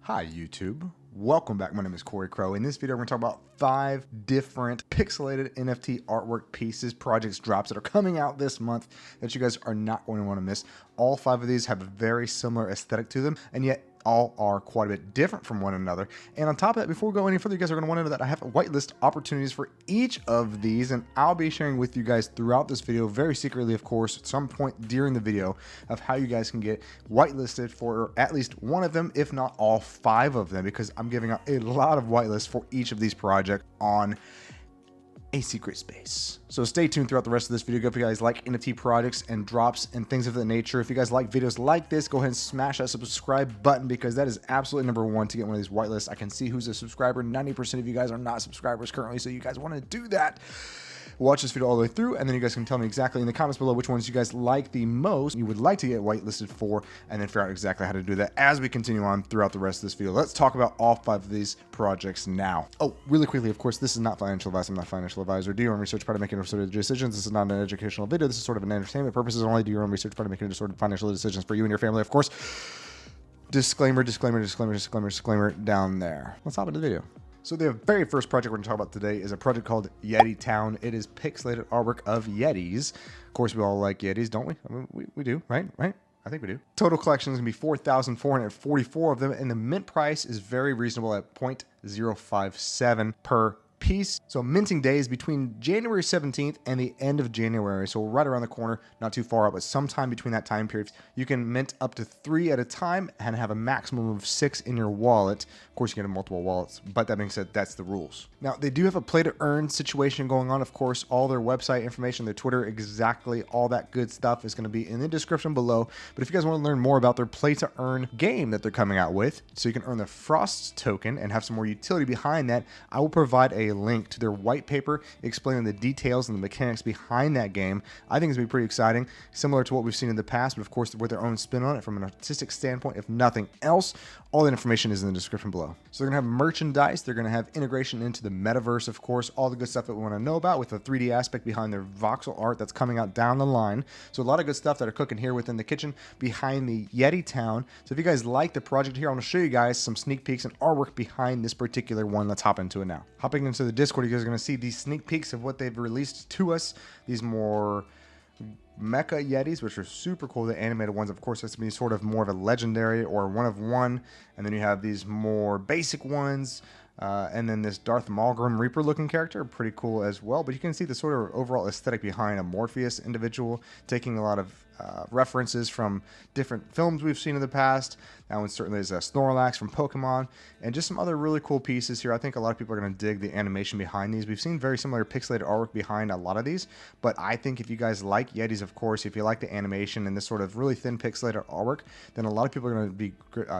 Hi YouTube, welcome back. My name is Corey Crow. In this video, we're going to talk about 5 different pixelated NFT artwork pieces, projects, drops that are coming out this month that you guys are not going to want to miss. All 5 of these have a very similar aesthetic to them, and yet all are quite a bit different from one another. And on top of that, before we go any further, you guys are going to want to know that I have whitelist opportunities for each of these, and I'll be sharing with you guys throughout this video, very secretly of course, at some point during the video, of how you guys can get whitelisted for at least one of them, if not all 5 of them, because I'm giving out a lot of whitelists for each of these projects on a secret space. So stay tuned throughout the rest of this video. If you guys like NFT projects and drops and things of that nature, if you guys like videos like this, go ahead and smash that subscribe button, because that is absolutely #1 to get one of these whitelists. I can see who's a subscriber. 90% of you guys are not subscribers currently, so you guys want to do that. Watch this video all the way through, and then you guys can tell me exactly in the comments below which ones you guys like the most, you would like to get whitelisted for, and then figure out exactly how to do that as we continue on throughout the rest of this video. Let's talk about all 5 of these projects now. Oh, really quickly, of course, this is not financial advice. I'm not a financial advisor. Do your own research prior to making sort of decisions. This is not an educational video. This is sort of an entertainment purposes only. Do your own research prior to making sort of financial decisions for you and your family, of course. Disclaimer, disclaimer, disclaimer, disclaimer, disclaimer down there. Let's hop into the video. So the very first project we're going to talk about today is a project called Yeti Town. It is pixelated artwork of Yetis. Of course, we all like Yetis, don't we? I mean, we do, right? Right? I think we do. Total collection is going to be 4,444 of them, and the mint price is very reasonable at 0.057 per piece. So minting day is between January 17th and the end of January. So right around the corner, not too far out, but sometime between that time period. You can mint up to 3 at a time and have a maximum of 6 in your wallet. Of course, you can have multiple wallets, but that being said, that's the rules. Now, they do have a play to earn situation going on. Of course, all their website information, their Twitter, exactly all that good stuff is going to be in the description below. But if you guys want to learn more about their play to earn game that they're coming out with, so you can earn the Frost token and have some more utility behind that, I will provide a link to their white paper explaining the details and the mechanics behind that game. I think it's going to be pretty exciting, similar to what we've seen in the past, but of course with their own spin on it from an artistic standpoint, if nothing else. All that information is in the description below. So they're going to have merchandise, they're going to have integration into the metaverse, of course, all the good stuff that we want to know about with the 3D aspect behind their voxel art that's coming out down the line. So a lot of good stuff that are cooking here within the kitchen behind the Yeti Town. So if you guys like the project here, I'm going to show you guys some sneak peeks and artwork behind this particular one. Let's hop into it now. Hopping into the Discord, you guys are going to see these sneak peeks of what they've released to us. These more mecha Yetis, which are super cool. The animated ones, of course, that's going to be sort of more of a legendary or one of one. And then you have these more basic ones. And then this Darth Maul Reaper looking character, pretty cool as well. But you can see the sort of overall aesthetic behind a Morpheus individual, taking a lot of references from different films we've seen in the past. That one certainly is Snorlax from Pokemon, and just some other really cool pieces here. I think a lot of people are going to dig the animation behind these. We've seen very similar pixelated artwork behind a lot of these, but I think if you guys like Yetis, of course, if you like the animation and this sort of really thin pixelated artwork, then a lot of people are going to be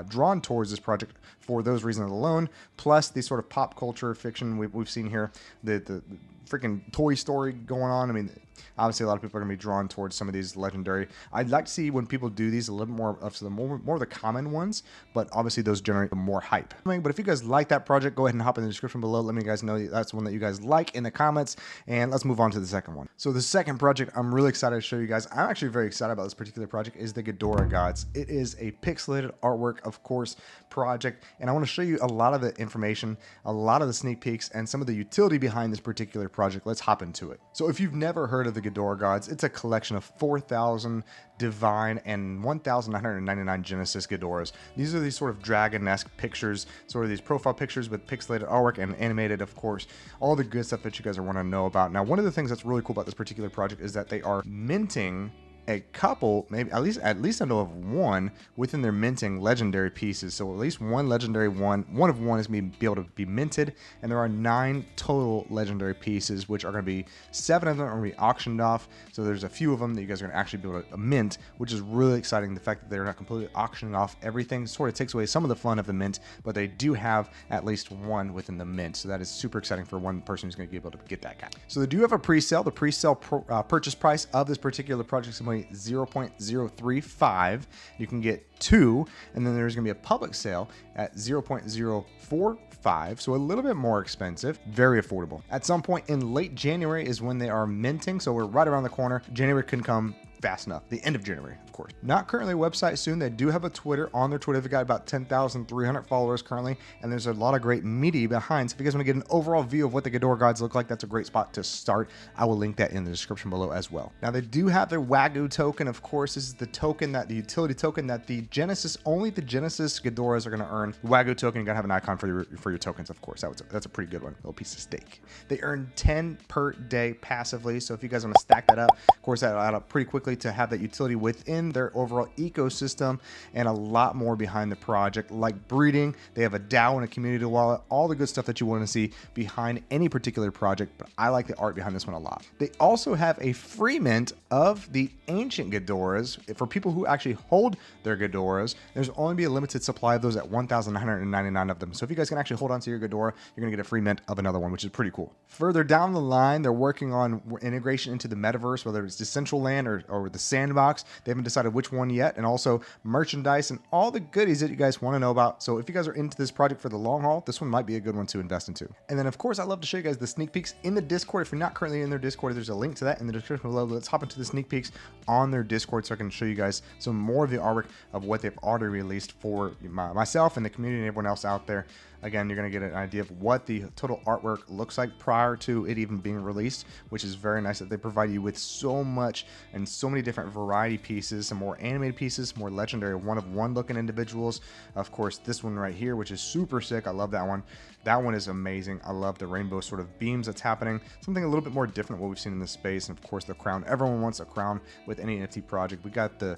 drawn towards this project for those reasons alone, plus the sort of pop culture fiction we've seen here, the freaking Toy Story going on. I mean, obviously a lot of people are going to be drawn towards some of these legendary. I'd like to see when people do these a little more of the more of the common ones, but obviously those generate more hype. But if you guys like that project, go ahead and hop in the description below. Let me guys know that's one that you guys like in the comments, and let's move on to the second one. So the second project I'm really excited to show you guys. I'm actually very excited about this particular project is the DYOR Gods. It is a pixelated artwork, of course, project, and I want to show you a lot of the information, a lot of the sneak peeks, and some of the utility behind this particular project. Let's hop into it. So if you've never heard of the DYOR Gods, it's a collection of 4,000 divine and 1,999 Genesis Ghidoras. These are these sort of dragon-esque pictures, sort of these profile pictures with pixelated artwork and animated, of course, all the good stuff that you guys are want to know about. Now, one of the things that's really cool about this particular project is that they are minting a couple, maybe at least I know of one within their minting legendary pieces. So at least one legendary one of one is going to be able to be minted, and there are 9 total legendary pieces, which are going to be 7 of them are going to be auctioned off. So there's a few of them that you guys are going to actually be able to mint, which is really exciting. The fact that they're not completely auctioning off everything sort of takes away some of the fun of the mint, but they do have at least one within the mint. So that is super exciting for one person who's going to be able to get that guy. So they do have a pre-sale. The pre-sale purchase price of this particular project is going to be 0.035. You can get 2, and then there's going to be a public sale at 0.045, so a little bit more expensive, very affordable. At some point in late January is when they are minting, so we're right around the corner. January can come fast enough. The end of January, of course. Not currently a website soon. They do have a Twitter. On their Twitter, they've got about 10,300 followers currently, and there's a lot of great media behind. So if you guys want to get an overall view of what the Ghidorah gods look like, that's a great spot to start. I will link that in the description below as well. Now they do have their Wagoo token. Of course, this is the token that the utility token that the Genesis, only the Genesis Ghidorahs are going to earn. The Wagoo token, you got to have an icon for your tokens, of course. That's a pretty good one. A little piece of steak. They earn 10 per day passively. So if you guys want to stack that up, of course, that'll add up pretty quickly to have that utility within their overall ecosystem, and a lot more behind the project, like breeding. They have a DAO and a community wallet, all the good stuff that you want to see behind any particular project, but I like the art behind this one a lot. They also have a free mint of the ancient Ghidorahs for people who actually hold their Ghidorahs. There's only be a limited supply of those at 1,999 of them. So if you guys can actually hold on to your Ghidorah, you're going to get a free mint of another one, which is pretty cool. Further down the line, they're working on integration into the metaverse, whether it's Decentraland or the Sandbox. They haven't decided which one yet, and also merchandise and all the goodies that you guys want to know about. So if you guys are into this project for the long haul, this one might be a good one to invest into. And then of course, I love to show you guys the sneak peeks in the Discord. If you're not currently in their Discord, there's a link to that in the description below. Let's hop into the sneak peeks on their Discord so I can show you guys some more of the artwork of what they've already released for myself and the community and everyone else out there. Again, you're going to get an idea of what the total artwork looks like prior to it even being released, which is very nice that they provide you with so much and so many different variety pieces, some more animated pieces, more legendary one-of-one looking individuals. Of course, this one right here, which is super sick. I love that one. That one is amazing. I love the rainbow sort of beams that's happening. Something a little bit more different than what we've seen in this space. And of course, the crown. Everyone wants a crown with any NFT project. We got the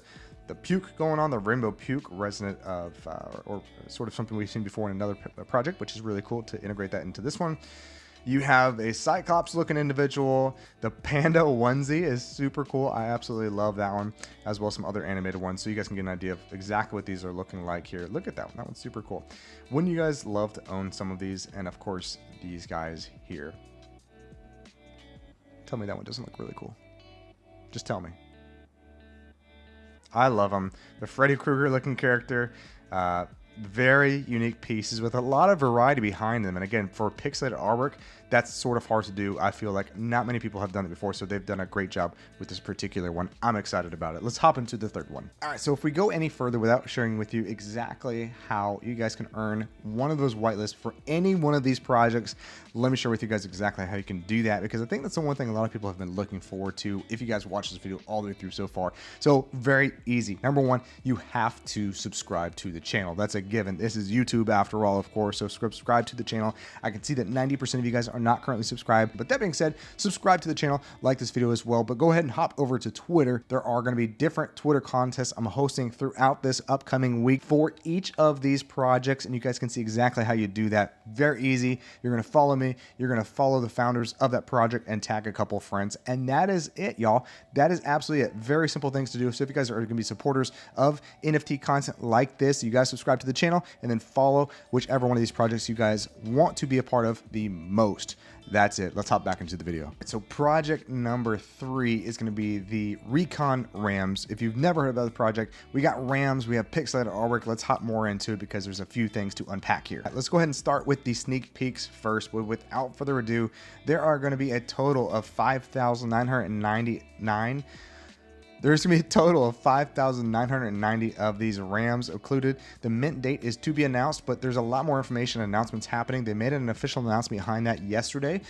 puke going on, the rainbow puke, resident of or sort of something we've seen before in another project, which is really cool to integrate that into this one. You have a Cyclops looking individual. The panda onesie is super cool. I absolutely love that one, as well as some other animated ones, so you guys can get an idea of exactly what these are looking like here. Look at that one. That one's super cool. Wouldn't you guys love to own some of these? And of course, these guys here. Tell me that one doesn't look really cool. Just tell me. I love them. The Freddy Krueger looking character. Very unique pieces with a lot of variety behind them. And again, for pixelated artwork, that's sort of hard to do. I feel like not many people have done it before, so they've done a great job with this particular one. I'm excited about it. Let's hop into the third one. All right, so if we go any further without sharing with you exactly how you guys can earn one of those whitelists for any one of these projects, let me share with you guys exactly how you can do that, because I think that's the one thing a lot of people have been looking forward to if you guys watch this video all the way through so far. So very easy. Number one, you have to subscribe to the channel. That's a given. This is YouTube after all, of course, so subscribe to the channel. I can see that 90% of you guys are not currently subscribed, but that being said, subscribe to the channel, like this video as well, but go ahead and hop over to Twitter. There are going to be different Twitter contests I'm hosting throughout this upcoming week for each of these projects, and you guys can see exactly how you do that. Very easy. You're going to follow me, you're going to follow the founders of that project, and tag a couple friends, and that is it, y'all. That is absolutely it. Very simple things to do. So if you guys are going to be supporters of NFT content like this, you guys subscribe to the channel and then follow whichever one of these projects you guys want to be a part of the most. That's it. Let's hop back into the video. So project number 3 is going to be the Recon Rams. If you've never heard about the project, we got Rams, we have pixelated artwork. Let's hop more into it because there's a few things to unpack here. Let's go ahead and start with the sneak peeks first. But without further ado, there are going to be a total of 5,999. There's going to be a total of 5,990 of these Rams included. The mint date is to be announced, but there's a lot more information and announcements happening. They made an official announcement behind that yesterday.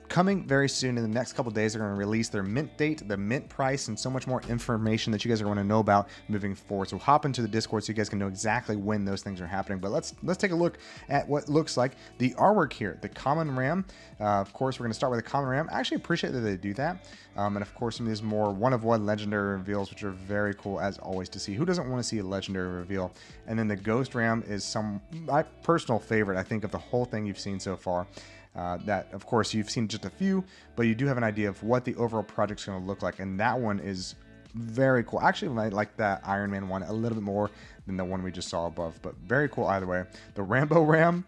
Coming very soon in the next couple days, they're going to release their mint date, the mint price, and so much more information that you guys are going to know about moving forward. So hop into the Discord so you guys can know exactly when those things are happening. But let's take a look at what looks like the artwork here. The common Ram. Of course, we're going to start with the common Ram. I actually appreciate that they do that. And of course, some of these more one-of-one legendary reveals, which are very cool as always to see. Who doesn't want to see a legendary reveal? And then the Ghost Ram is my personal favorite, I think, of the whole thing you've seen so far. That, of course, you've seen just a few, but you do have an idea of what the overall project's going to look like. And that one is very cool. Actually, I like that Iron Man one a little bit more than the one we just saw above, but very cool either way. The Rambo Ram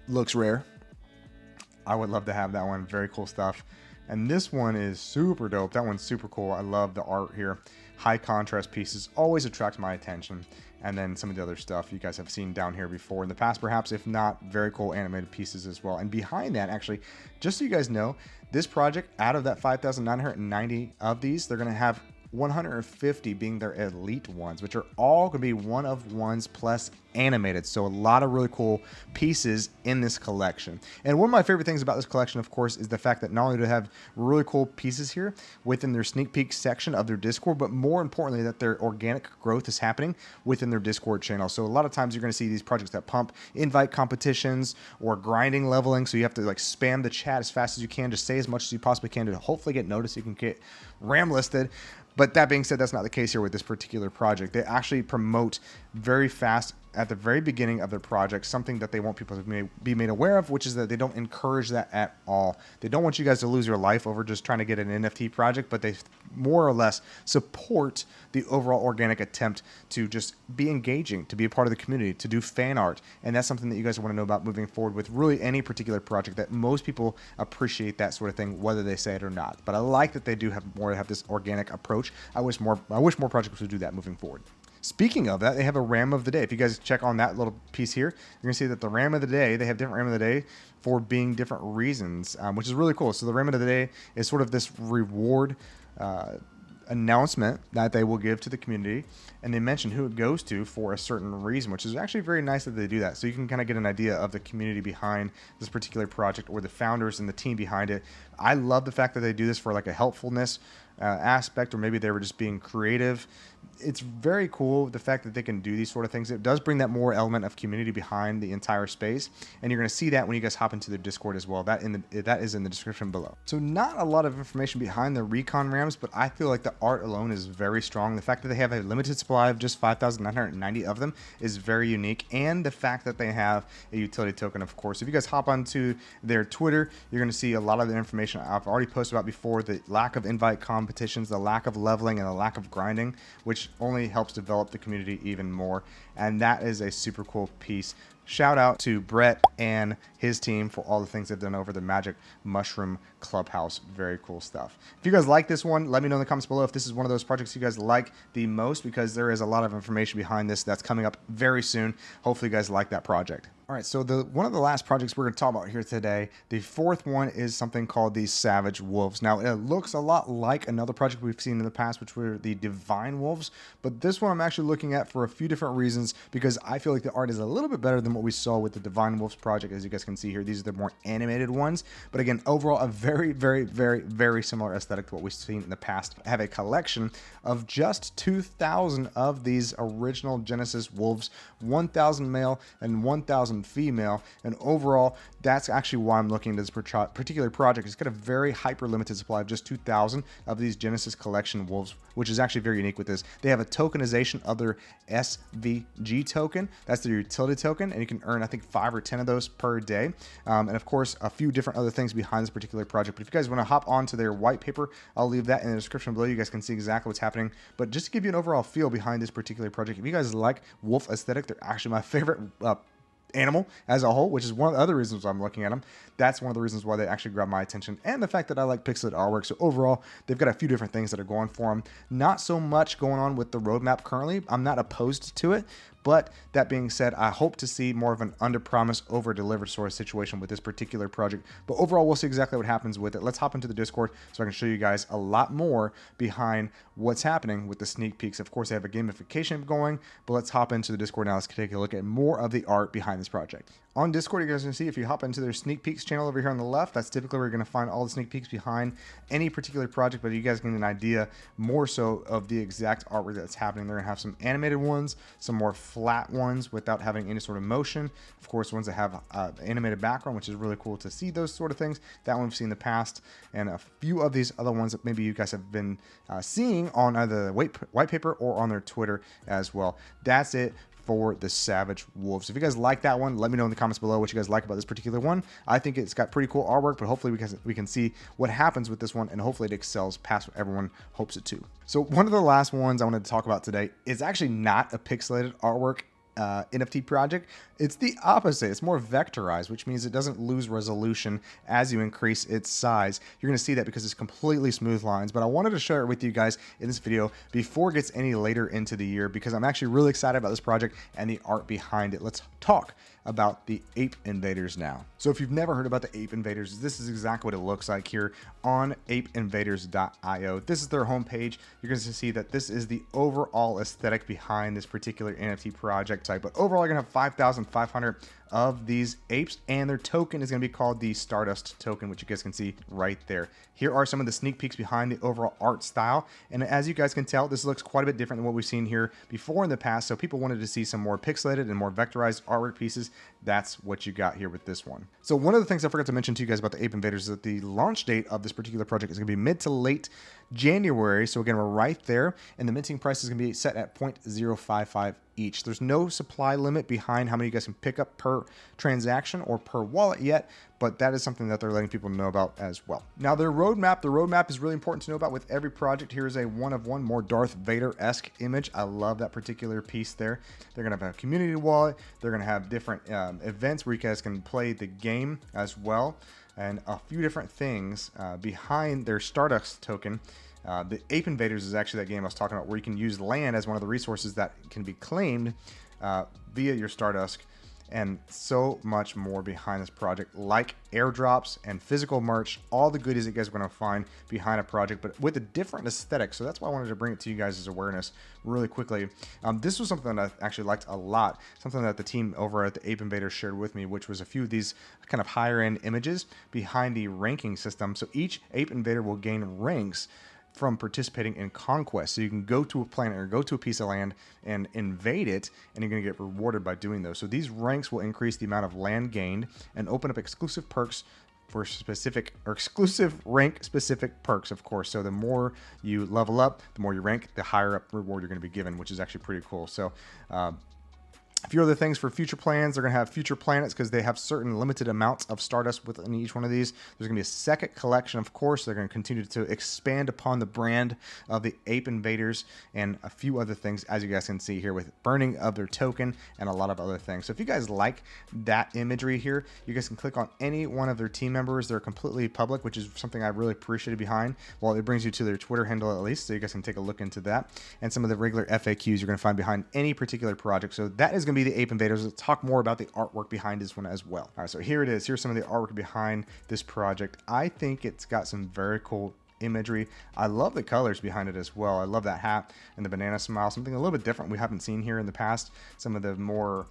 looks rare. I would love to have that one. Very cool stuff. And this one is super dope. That one's super cool. I love the art here. High contrast pieces always attract my attention. And then some of the other stuff you guys have seen down here before in the past, perhaps, if not, very cool animated pieces as well. And behind that, actually, just so you guys know, this project, out of that 5,990 of these, they're going to have 150 being their elite ones, which are all going to be one of ones plus animated. So a lot of really cool pieces in this collection. And one of my favorite things about this collection, of course, is the fact that not only do they have really cool pieces here within their sneak peek section of their Discord, but more importantly, that their organic growth is happening within their Discord channel. So a lot of times you're going to see these projects that pump invite competitions or grinding leveling. So you have to like spam the chat as fast as you can, just say as much as you possibly can to hopefully get noticed. You can get ram listed. But that being said, that's not the case here with this particular project. They actually promote very fast at the very beginning of their project, something that they want people to be made aware of, which is that they don't encourage that at all. They don't want you guys to lose your life over just trying to get an NFT project, but they more or less support the overall organic attempt to just be engaging, to be a part of the community, to do fan art. And that's something that you guys want to know about moving forward with really any particular project, that most people appreciate that sort of thing, whether they say it or not. But I like that they do have this organic approach. I wish more projects would do that moving forward. Speaking of that, they have a RAM of the day. If you guys check on that little piece here, you're going to see that the RAM of the day, they have different RAM of the day for being different reasons, which is really cool. So the RAM of the day is sort of this reward announcement that they will give to the community, and they mention who it goes to for a certain reason, which is actually very nice that they do that. So you can kind of get an idea of the community behind this particular project or the founders and the team behind it. I love the fact that they do this for like a helpfulness aspect, or maybe they were just being creative. It's very cool the fact that they can do these sort of things. It does bring that more element of community behind the entire space, and you're going to see that when you guys hop into their Discord as well. That is in the description below. So not a lot of information behind the recon rams, but I feel like the art alone is very strong. The fact that they have a limited supply of just 5,990 of them is very unique, and the fact that they have a utility token, of course. If you guys hop onto their Twitter, you're going to see a lot of the information I've already posted about before: the lack of invite competitions, the lack of leveling, and the lack of grinding, which only helps develop the community even more. And that is a super cool piece. Shout out to Brett and his team for all the things they've done over the Magic Mushroom Clubhouse. Very cool stuff. If you guys like this one, let me know in the comments below if this is one of those projects you guys like the most, because there is a lot of information behind this that's coming up very soon. Hopefully you guys like that project. All right, so one of the last projects we're going to talk about here today, the fourth one, is something called the Savage Wolves. Now, it looks a lot like another project we've seen in the past, which were the Divine Wolves, but this one I'm actually looking at for a few different reasons, because I feel like the art is a little bit better than what we saw with the Divine Wolves project. As you guys can see here, these are the more animated ones, but again, overall, a very, very, very, very similar aesthetic to what we've seen in the past. I have a collection of just 2,000 of these original Genesis Wolves, 1,000 male and 1,000 female, and overall that's actually why I'm looking at this particular project. It's got a very hyper limited supply of just 2,000 of these Genesis collection wolves, which is actually very unique with this. They have a tokenization of their SVG token. That's their utility token, and you can earn I think 5 or 10 of those per day, and of course a few different other things behind this particular project. But if you guys want to hop onto their white paper, I'll leave that in the description below. You guys can see exactly what's happening. But just to give you an overall feel behind this particular project, if you guys like wolf aesthetic, they're actually my favorite animal as a whole, which is one of the other reasons I'm looking at them. That's one of the reasons why they actually grab my attention, and the fact that I like pixelated artwork. So overall, they've got a few different things that are going for them. Not so much going on with the roadmap currently. I'm not opposed to it, but that being said, I hope to see more of an under-promise, over-deliver sort of situation with this particular project. But overall, we'll see exactly what happens with it. Let's hop into the Discord so I can show you guys a lot more behind what's happening with the sneak peeks. Of course, they have a gamification going, but let's hop into the Discord now. Let's take a look at more of the art behind this project. On Discord, you guys can see, if you hop into their sneak peeks channel over here on the left, that's typically where you're going to find all the sneak peeks behind any particular project, but you guys get an idea more so of the exact artwork that's happening. They're going to have some animated ones, some more flat ones without having any sort of motion. Of course, ones that have animated background, which is really cool to see those sort of things. That one we've seen in the past, and a few of these other ones that maybe you guys have been seeing on either the white paper or on their Twitter as well. That's it for the Savage Wolves. If you guys like that one, let me know in the comments below what you guys like about this particular one. I think it's got pretty cool artwork, but hopefully we can see what happens with this one, and hopefully it excels past what everyone hopes it to. So one of the last ones I wanted to talk about today is actually not a pixelated artwork NFT project, it's the opposite. It's more vectorized, which means it doesn't lose resolution as you increase its size. You're going to see that because it's completely smooth lines, but I wanted to share it with you guys in this video before it gets any later into the year because I'm actually really excited about this project and the art behind it. Let's talk about the Ape Invaders now. So if you've never heard about the Ape Invaders, this is exactly what it looks like here on apeinvaders.io. This is their homepage. You're going to see that this is the overall aesthetic behind this particular NFT project type. But overall, you're going to have 5,500 of these apes, and their token is going to be called the Stardust token, which you guys can see right there. Here are some of the sneak peeks behind the overall art style, and as you guys can tell, this looks quite a bit different than what we've seen here before in the past. So people wanted to see some more pixelated and more vectorized artwork pieces. That's what you got here with this one. So one of the things I forgot to mention to you guys about the Ape Invaders is that the launch date of this particular project is going to be mid to late January. So again, we're right there, and the minting price is going to be set at 0.055 each. There's no supply limit behind how many you guys can pick up per transaction or per wallet yet, but that is something that they're letting people know about as well. Now the roadmap is really important to know about with every project. Here's a one of one, more Darth Vader-esque image. I love that particular piece there. They're gonna have a community wallet. They're gonna have different events where you guys can play the game as well, and a few different things behind their Stardust token. The Ape Invaders is actually that game I was talking about where you can use land as one of the resources that can be claimed via your Stardust, and so much more behind this project, like airdrops and physical merch, all the goodies that you guys are going to find behind a project, but with a different aesthetic. So that's why I wanted to bring it to you guys as awareness really quickly. This was something that I actually liked a lot, something that the team over at the Ape Invaders shared with me, which was a few of these kind of higher end images behind the ranking system. So each Ape Invader will gain ranks from participating in conquest. So you can go to a planet or go to a piece of land and invade it, and you're going to get rewarded by doing those. So these ranks will increase the amount of land gained and open up exclusive perks for specific or exclusive rank specific perks, of course. So the more you level up, the more you rank, the higher up reward you're going to be given, which is actually pretty cool. So a few other things for future plans. They're going to have future planets because they have certain limited amounts of Stardust within each one of these. There's going to be a second collection, of course. They're going to continue to expand upon the brand of the Ape Invaders and a few other things, as you guys can see here, with burning of their token and a lot of other things. So if you guys like that imagery here, you guys can click on any one of their team members. They're completely public, which is something I really appreciated behind. Well, it brings you to their Twitter handle at least, so you guys can take a look into that. And some of the regular FAQs you're going to find behind any particular project. So that is going to be the Ape Invaders. Let's talk more about the artwork behind this one as well. All right, so here it is. Here's some of the artwork behind this project. I think it's got some very cool imagery. I love the colors behind it as well. I love that hat and the banana smile, something a little bit different we haven't seen here in the past. Some of the more,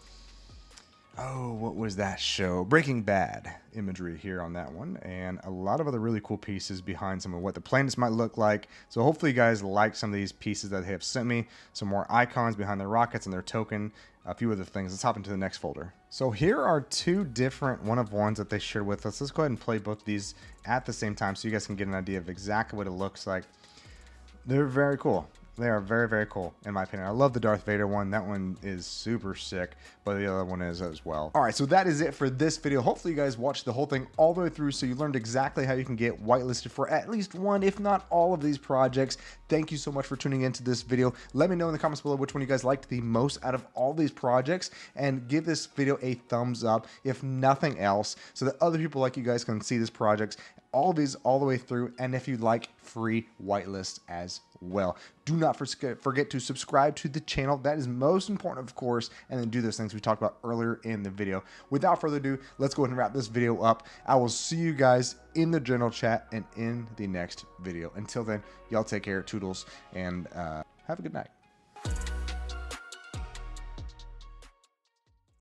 oh, what was that show? Breaking Bad imagery here on that one, and a lot of other really cool pieces behind some of what the planets might look like. So hopefully you guys like some of these pieces that they have sent me. Some more icons behind their rockets and their token, a few other things. Let's hop into the next folder. So here are two different one of ones that they shared with us. Let's go ahead and play both of these at the same time so you guys can get an idea of exactly what it looks like. They're very cool. They are very, very cool, in my opinion. I love the Darth Vader one. That one is super sick, but the other one is as well. All right, so that is it for this video. Hopefully you guys watched the whole thing all the way through, so you learned exactly how you can get whitelisted for at least one, if not all of these projects. Thank you so much for tuning into this video. Let me know in the comments below which one you guys liked the most out of all these projects, and give this video a thumbs up, if nothing else, so that other people like you guys can see these projects, all of these all the way through, and if you'd like, free whitelist as well. Do not forget to subscribe to the channel. That is most important, of course, and then do those things we talked about earlier in the video. Without further ado, let's go ahead and wrap this video up. I will see you guys in the general chat and in the next video. Until then, y'all take care, toodles, and have a good night.